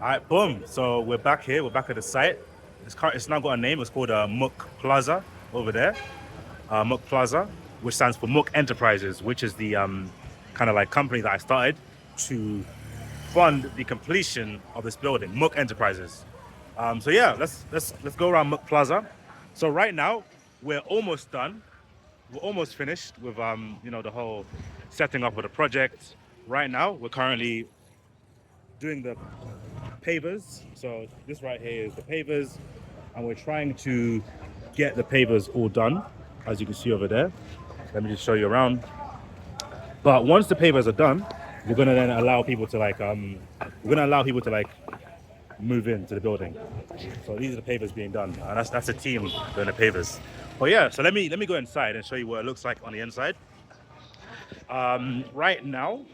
All right, boom. So we're back here. We're back at the site. It's now got a name. It's called MUK Plaza over there. MUK Plaza, which stands for MUK Enterprises, which is the kind of like company that I started to fund the completion of this building, MUK Enterprises. So yeah, let's go around MUK Plaza. So right now we're almost done. We're almost finished with the whole setting up of the project. Right now we're currently doing the pavers. So this right here is the pavers, and we're trying to get the pavers all done, as you can see over there. Let me just show you around. But once the pavers are done, we're gonna then allow people to move into the building. So these are the pavers being done, and that's a team doing the pavers. But yeah, so let me go inside and show you what it looks like on the inside. Right now,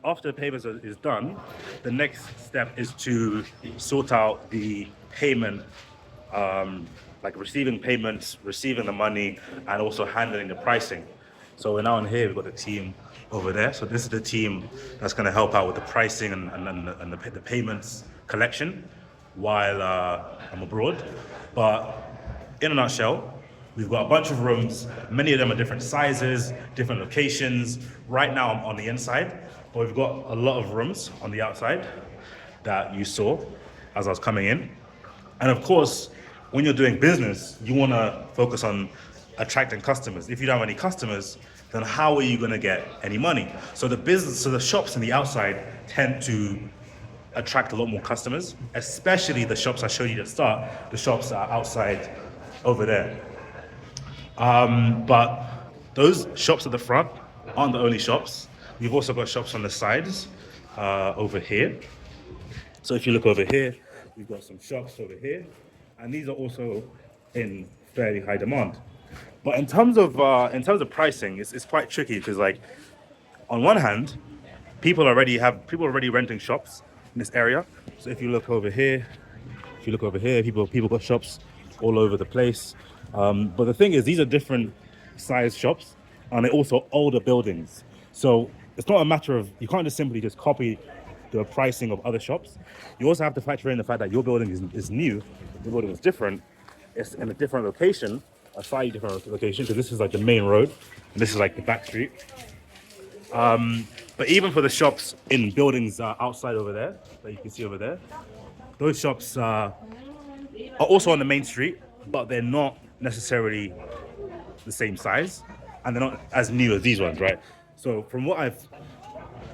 after the papers is done, the next step is to sort out the payment, like receiving payments, receiving the money, and also handling the pricing. So we're now in here, we've got the team over there. So this is the team that's going to help out with the pricing and the payments collection while I'm abroad. But in a nutshell, we've got a bunch of rooms. Many of them are different sizes, different locations. Right now I'm on the inside, but we've got a lot of rooms on the outside that you saw as I was coming in. And of course, when you're doing business, you want to focus on attracting customers. If you don't have any customers, then how are you going to get any money? So the shops on the outside tend to attract a lot more customers, especially the shops I showed you at the start, the shops that are outside over there. But those shops at the front aren't the only shops. We've also got shops on the sides over here. So if you look over here, we've got some shops over here, and these are also in fairly high demand. But in terms of pricing, it's quite tricky because like on one hand, people already renting shops in this area. So if you look over here, people got shops all over the place. But the thing is, these are different size shops, and they're also older buildings. So it's not a matter of you can't just simply just copy the pricing of other shops. You also have to factor in the fact that your building is new, your building is different, it's in a different location, a slightly different location. So this is like the main road, and this is like the back street. But even for the shops in buildings outside over there, that you can see over there, those shops are also on the main street, but they're not necessarily the same size, and they're not as new as these ones, right? So from what I've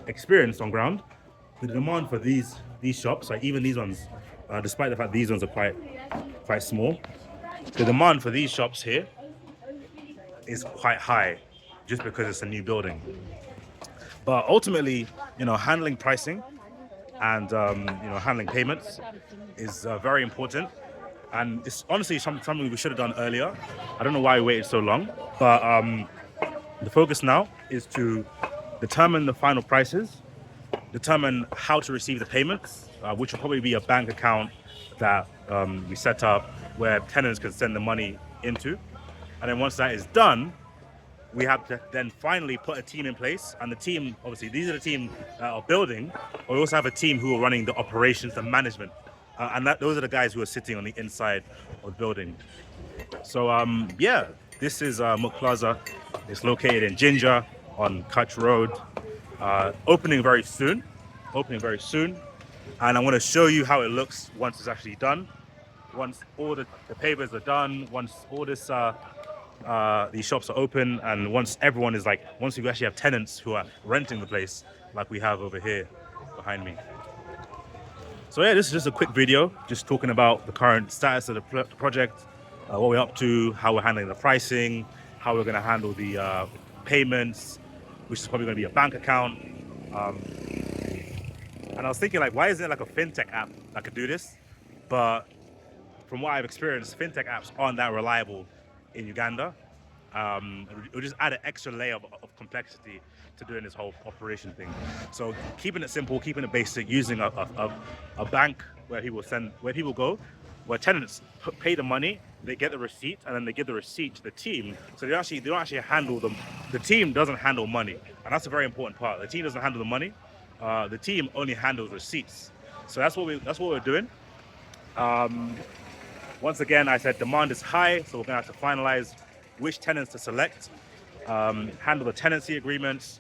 experienced on ground, the demand for these shops, like even these ones, despite the fact these ones are quite small, the demand for these shops here is quite high, just because it's a new building. But ultimately, handling pricing and handling payments is very important. And it's honestly something we should have done earlier. I don't know why we waited so long, but the focus now is to determine the final prices, determine how to receive the payments, which will probably be a bank account that we set up where tenants can send the money into. And then once that is done, we have to then finally put a team in place. And the team, obviously, these are the team that are building, but we also have a team who are running the operations, the management. Those are the guys who are sitting on the inside of the building. So yeah, this is MUK Plaza. It's located in Ginger on Kutch Road. Opening very soon. And I want to show you how it looks once it's actually done. Once all the pavers are done, once all this these shops are open, and once we actually have tenants who are renting the place, like we have over here behind me. So yeah, this is just a quick video, just talking about the current status of the project, what we're up to, how we're handling the pricing, how we're going to handle the payments, which is probably going to be a bank account. And I was thinking, like, why isn't there like a fintech app that could do this? But from what I've experienced, fintech apps aren't that reliable in Uganda. It would just add an extra layer of complexity to doing this whole operation thing. So keeping it simple, keeping it basic, using a bank where people go, where tenants pay the money, they get the receipt, and then they give the receipt to the team. So they don't actually handle them. The team doesn't handle money, and that's a very important part. The team doesn't handle the money. The team only handles receipts. So that's what we're doing. Once again, I said demand is high, so we're gonna have to finalize which tenants to select, handle the tenancy agreements,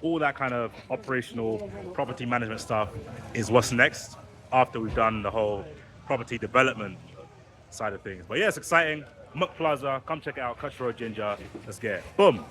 all that kind of operational property management stuff is what's next after we've done the whole property development side of things. But yeah, it's exciting. MUK Plaza, come check it out, Country Road Ginger. Let's get it. Boom.